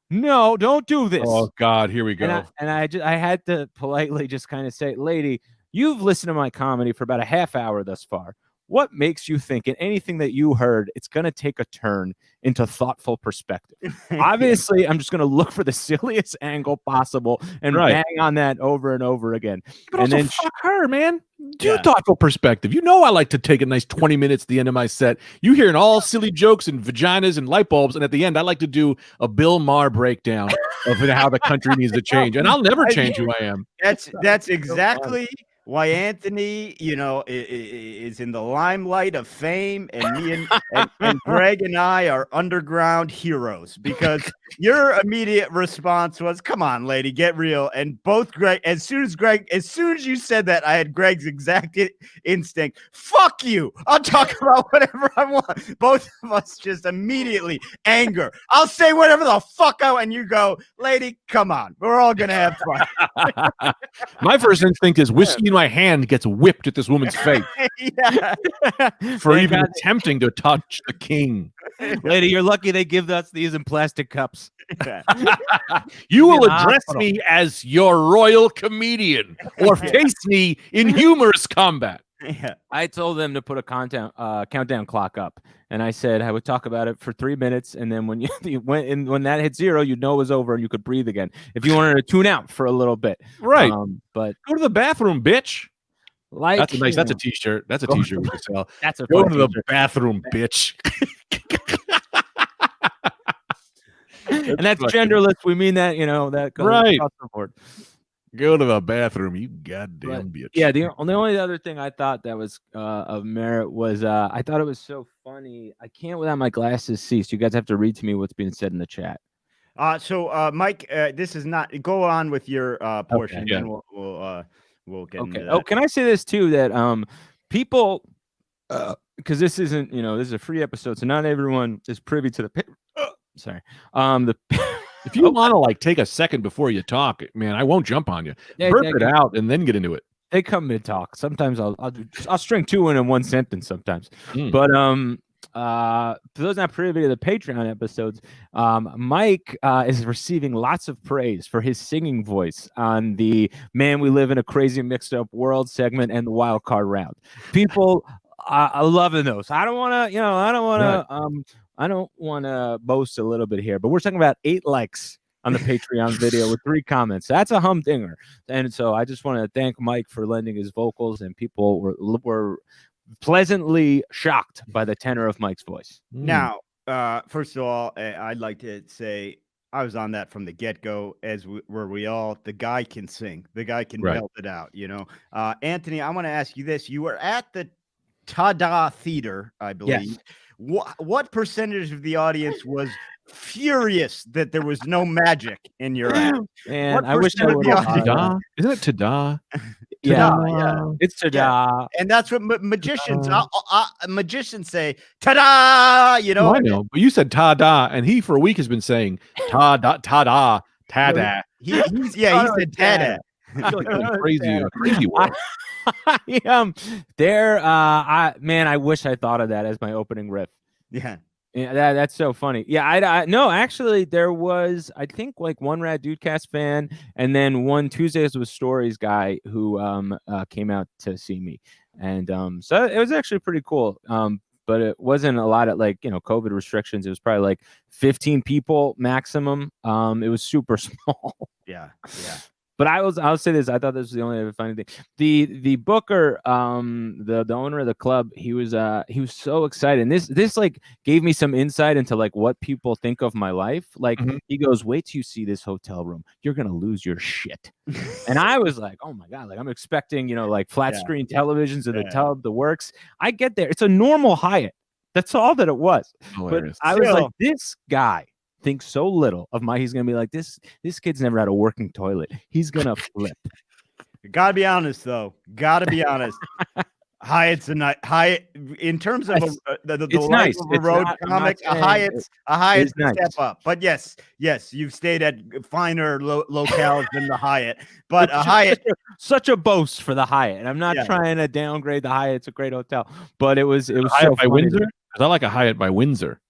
don't do this. Oh God, here we go. And I had to politely just kind of say, lady, you've listened to my comedy for about a half hour thus far. What makes you think in anything that you heard, it's going to take a turn into thoughtful perspective? Obviously, I'm just going to look for the silliest angle possible and bang on that over and over again. But and also then fuck her, man. Do thoughtful perspective. I like to take a nice 20 minutes at the end of my set. You hearing all silly jokes and vaginas and light bulbs, and at the end, I like to do a Bill Maher breakdown of how the country needs to change. And I'll never change who I am. That's exactly why Anthony, is in the limelight of fame, and me and Greg and I are underground heroes, because your immediate response was, "Come on, lady, get real." And both Greg, as soon as you said that, I had Greg's exact instinct. Fuck you! I'll talk about whatever I want. Both of us just immediately anger. I'll say whatever the fuck I want, and you go, "Lady, come on, we're all gonna have fun." My first instinct is whiskey in my hand gets whipped at this woman's face for even attempting to touch the king. Lady, you're lucky they give us these in plastic cups. You will address me as your royal comedian or face me in humorous combat. I told them to put a countdown clock up, and I said I would talk about it for 3 minutes, and then when when that hit 0, you'd know it was over and you could breathe again. If you wanted to tune out for a little bit, right? But go to the bathroom, bitch. Like that's a t-shirt. That's a t-shirt we can sell. That's a go to the bathroom, bitch. And that's genderless. We mean that, that goes right across the board. Go to the bathroom, you goddamn bitch. Yeah, the only other thing I thought that was of merit was I thought it was so funny. I can't without my glasses see, so you guys have to read to me what's being said in the chat. So Mike, this is not go on with your portion. Okay, and we'll get into that. Oh, can I say this too? That people, because this isn't, this is a free episode, so not everyone is privy to the. Sorry, If you want to take a second before you talk, man, I won't jump on you. Burp it out and then get into it. They come mid talk. Sometimes I'll string two in one sentence sometimes. But for those not privy to the Patreon episodes, Mike is receiving lots of praise for his singing voice on the "Man, We Live in a Crazy Mixed Up World" segment and the wild card round. People are loving those. I don't want to, I don't want to boast a little bit here, but we're talking about 8 likes on the Patreon video with 3 comments. That's a humdinger. And so I just want to thank Mike for lending his vocals, and people were pleasantly shocked by the tenor of Mike's voice. Now, first of all, I'd like to say I was on that from the get-go, were we all. The guy can sing. The guy can belt it out, Anthony, I want to ask you this. You were at the Tada Theater, I believe. Yes. What percentage of the audience was furious that there was no magic in your act? And I wish I would have. Isn't it Tada? Yeah, it's Tada. Yeah. And that's what magicians magicians say. Tada! I know, but you said Tada, and he for a week has been saying Tada, Tada, Tada. He said Tada. Crazy word. I wish I thought of that as my opening riff. Yeah, that's so funny. Yeah, no, actually, there was, I think, one Rad DudeCast fan, and then one Tuesdays with Stories guy who came out to see me, and so it was actually pretty cool. But it wasn't a lot of COVID restrictions. It was probably 15 people maximum. It was super small. Yeah. But I'll say this. I thought this was the only other funny thing. The booker, the owner of the club, he was so excited. And this gave me some insight into what people think of my life. He goes, "Wait till you see this hotel room. You're gonna lose your shit." And I was like, "Oh my God!" I'm expecting flat screen televisions in the tub, the works. I get there. It's a normal Hyatt. That's all that it was. Hilarious. But I was like, this guy think so little of he's gonna be like, this kid's never had a working toilet. He's gonna flip. Gotta be honest, though. Gotta be honest. Hyatt's a night. Hyatt, in terms of the It's life nice. of a It's road not- I'm not comic, a saying Hyatt's a nice. step up. But yes, you've stayed at finer locales than the Hyatt. But It's a just Hyatt, such a boast for the Hyatt. And I'm not Yeah. trying to downgrade the Hyatt. It's a great hotel, but it was Hyatt so by funny. Windsor? Because I like a Hyatt by Windsor.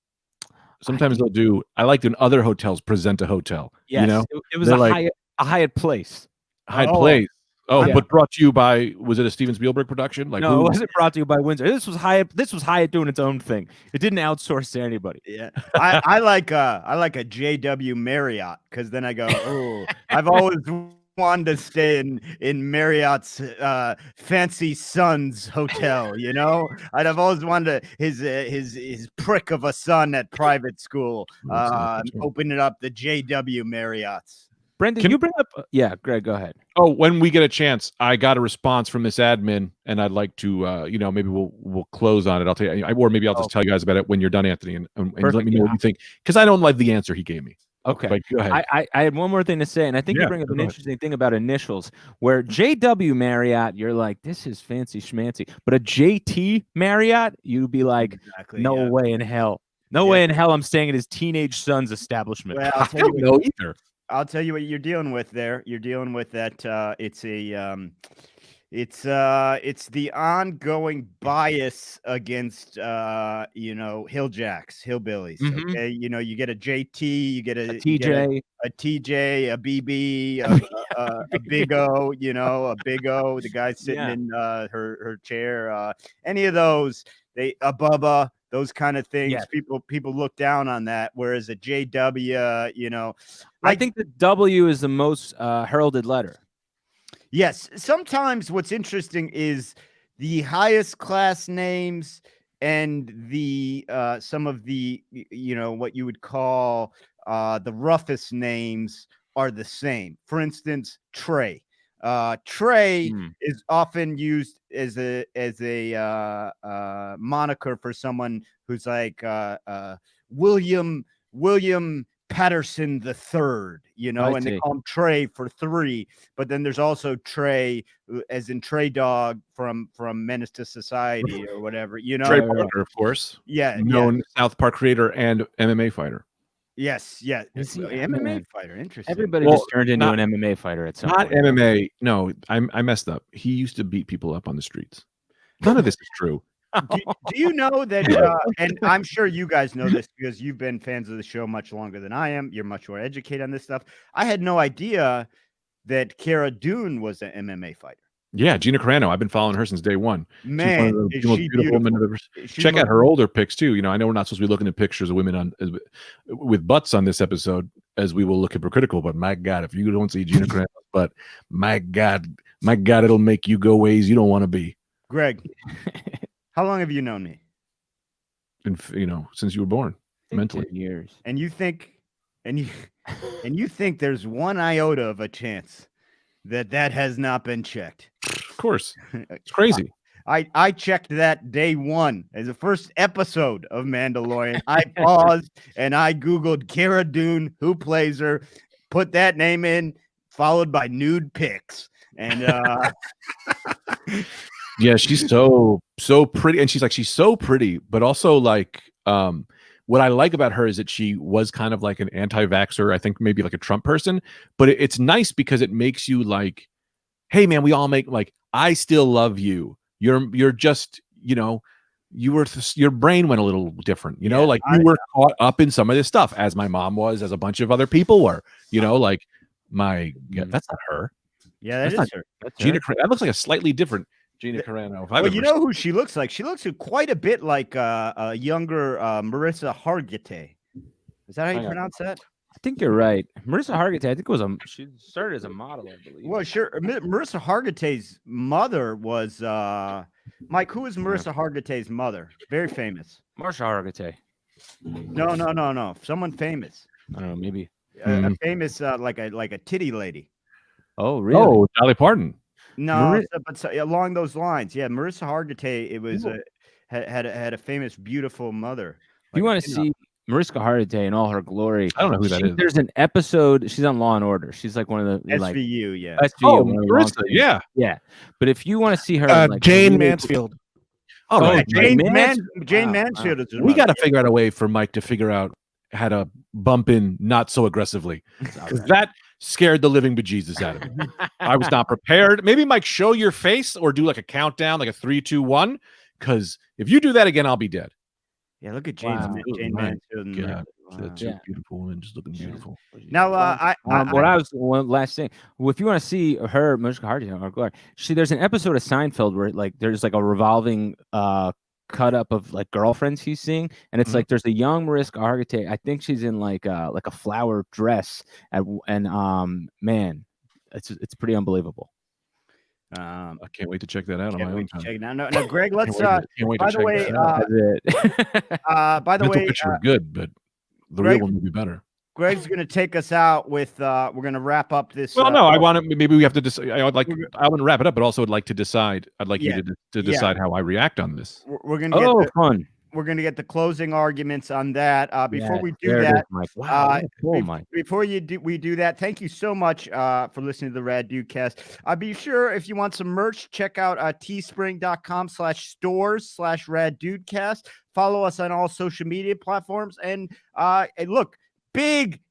Sometimes they'll do. I like when other hotels present a hotel. Yes, You know, it was they're a like- Hyatt Place. Hyatt Oh. Place. Oh, Yeah. but brought to you by, was it a Steven Spielberg production? Like, No, who? it wasn't brought to you by Windsor. This was Hyatt doing its own thing. It didn't outsource to anybody. yeah, I like a JW Marriott, because then I go, oh, I've always wanted to stay in Marriott's fancy son's hotel. You know, I've always wanted his prick of a son at private school. Opening up the JW Marriotts. Brendan, you bring up. Yeah, Greg, go ahead. Oh, when we get a chance, I got a response from this admin, and I'd like to, maybe we'll close on it. I'll tell you, or maybe I'll just tell you guys about it when you're done, Anthony, and let me know what you think, because I don't like the answer he gave me. Okay. But go ahead. I had one more thing to say, and I think you bring up an interesting thing about initials, where JW Marriott, you're like, this is fancy schmancy. But a JT Marriott, you'd be like, no way in hell. No way in hell I'm staying at his teenage son's establishment. Well, I don't know either. I'll tell you what you're dealing with there. You're dealing with that. It's the ongoing bias against hilljacks, hillbillies. Mhm. Okay, you get a JT, you get a TJ, a TJ, a BB, a Big O. A Big O. The guy sitting in her chair. Any of those, a Bubba. Those kind of things, people look down on that. Whereas a JW, I think the W is the most heralded letter. Yes. Sometimes what's interesting is the highest class names and the some of the what you would call the roughest names are the same. For instance, Trey. Trey is often used as a moniker for someone who's like William Patterson the Third, and they call him Trey for 3. But then there's also Trey, as in Trey Dog from Menace to Society or whatever. Trey Parker, of course. Known South Park creator and MMA fighter. Yes, MMA fighter. Interesting. Everybody just turned into an MMA fighter at some point. Not MMA. No, I messed up. He used to beat people up on the streets. None of this is true. Do you know that? And I'm sure you guys know this because you've been fans of the show much longer than I am. You're much more educated on this stuff. I had no idea that Cara Dune was an MMA fighter. Yeah, Gina Carano. I've been following her since day one. Man, she's one of the most beautiful women I've ever seen. Check out her older pics too. I know we're not supposed to be looking at pictures of women with butts on this episode, as we will look hypocritical. But my God, if you don't see Gina Carano's butt, my God, it'll make you go ways you don't want to be. Greg, how long have you known me? And since you were born, mentally. 10 years. And you think there's one iota of a chance that has not been checked? Of course. It's crazy. I checked that day one as the first episode of Mandalorian. I paused and I Googled Cara Dune, who plays her, put that name in, followed by nude pics. And yeah, she's so pretty. And she's so pretty, but also like what I like about her is that she was kind of like an anti-vaxxer, I think maybe like a Trump person, but it's nice because it makes you like, hey man, we all make like, I still love you. You're just, your brain went a little different, you were caught up in some of this stuff, as my mom was, as a bunch of other people were, like that's not her. Yeah, that's her. Gina Carano. That looks like a slightly different Gina Carano. Well, you know who she looks like? She looks quite a bit like a younger Marissa Hargitay. Is that how you pronounce that? I think you're right. Marissa Hargitay, I think she started as a model, I believe. Well, sure. Marissa Hargitay's mother was Mike. Who is Marissa Hargitay's mother? Very famous. Marsha Hargitay. No. Someone famous. I don't know, maybe. A famous like a titty lady. Oh, really? Oh, Dolly Parton. No, but along those lines, yeah. Marissa Hargitay, it was had a famous, beautiful mother. If you want to see Mariska Hargitay in all her glory. I don't know who that is. There's an episode. She's on Law and Order. She's like one of the like SVU, yeah. SVU. Oh, one of the Marissa, long- yeah. yeah. But if you want to see her, in, like, Jane really- Mansfield. All Oh, right. Jane Mans- Mansfield is We got to figure out a way for Mike to figure out how to bump in not so aggressively, because that scared the living bejesus out of me. I was not prepared. Maybe Mike, show your face or do like a countdown, like a 3, 2, 1. Because if you do that again, I'll be dead. Yeah, look at Jane Wow. Mansfield. and- God, Wow. two Yeah. beautiful women just looking beautiful. Now, one last thing. Well, if you want to see her, Mariska Hargitay, there's an episode of Seinfeld where like there's like a revolving cut up of like girlfriends he's seeing, and it's like there's a young Mariska Hargitay. I think she's in like a flower dress, and man, it's pretty unbelievable. I can't wait to check that out on my own time. Now, Greg, let's. Can't wait to by the check way, that out. That's it. by the Mental way, picture is good, but the Greg- real one will be better. Greg's going to take us out with. We're going to wrap up this. Well, no, I want to. Maybe we have to decide. I want to wrap it up, but also would like to decide. I'd like you to decide how I react on this. We're going to get. Fun. We're going to get the closing arguments on that. Before we do there it that, is, Mike. Wow. Cool, Mike. before we do that, thank you so much for listening to the Rad DudeCast. Be sure if you want some merch, check out teespring.com/stores/Rad DudeCast. Follow us on all social media platforms, and look, big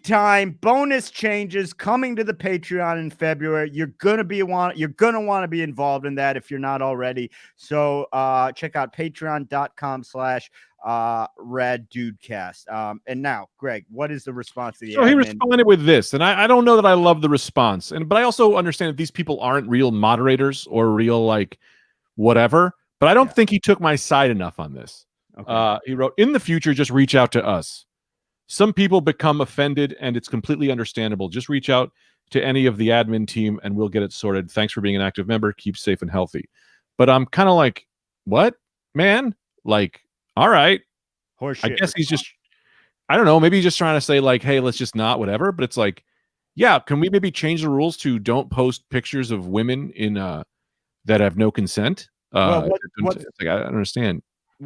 time bonus changes coming to the Patreon in February. You're gonna want to be involved in that if you're not already. So check out patreon.com/Rad DudeCast. And now, Greg, what is the response to the So he admin? responded with this, and I don't know that I love the response, but I also understand that these people aren't real moderators or real like whatever. But I don't think he took my side enough on this. Okay. He wrote, "In the future, just reach out to us. Some people become offended, and it's completely understandable. Just reach out to any of the admin team, and we'll get it sorted. Thanks for being an active member. Keep safe and healthy." But I'm kind of like, what, man? Like, all right. Horseshit. I guess he's just, I don't know. Maybe he's just trying to say like, hey, let's just not whatever. But it's like, yeah, can we maybe change the rules to don't post pictures of women in that have no consent? Well, like, I don't understand.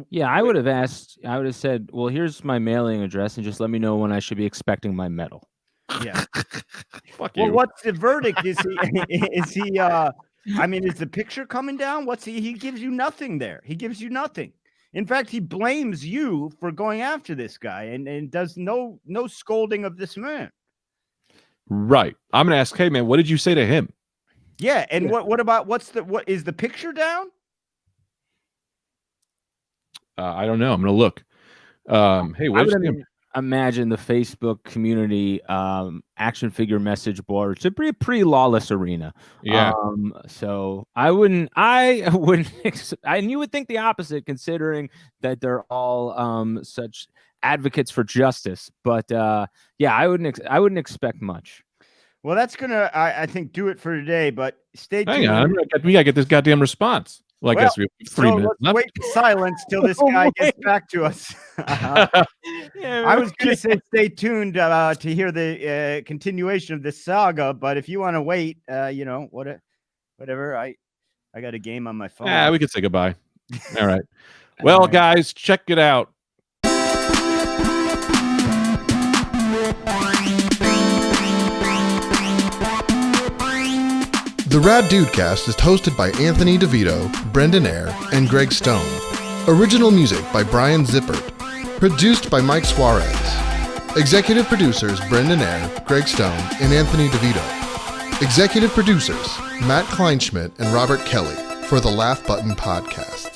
Yeah, I would have said, well, here's my mailing address, and just let me know when I should be expecting my medal. Yeah. Fuck Well, you. what's the verdict? Is he? I mean, is the picture coming down? He gives you nothing there. He gives you nothing. In fact, he blames you for going after this guy and does no scolding of this man. Right. I'm gonna ask, hey man, what did you say to him? Yeah, and what is the picture down? I don't know. I'm gonna look. Hey, what's Imagine the Facebook community action figure message board. It's a pretty lawless arena. Yeah. So I wouldn't, and you would think the opposite, considering that they're all such advocates for justice. But yeah, I wouldn't expect much. Well, that's gonna, I think, do it for today. But stay tuned. Hang on, we gotta get this goddamn response. Well, I guess we have 3 minutes let's left. wait in silence till this guy gets back to us. I was going to say stay tuned to hear the continuation of this saga, but if you want to wait, whatever. I got a game on my phone. Yeah, we could say goodbye. All right. Well, guys, check it out. The Rad DudeCast is hosted by Anthony DeVito, Brendan Eyre, and Greg Stone. Original music by Brian Zippert. Produced by Mike Suarez. Executive producers Brendan Eyre, Greg Stone, and Anthony DeVito. Executive producers Matt Kleinschmidt and Robert Kelly for the Laugh Button Podcast.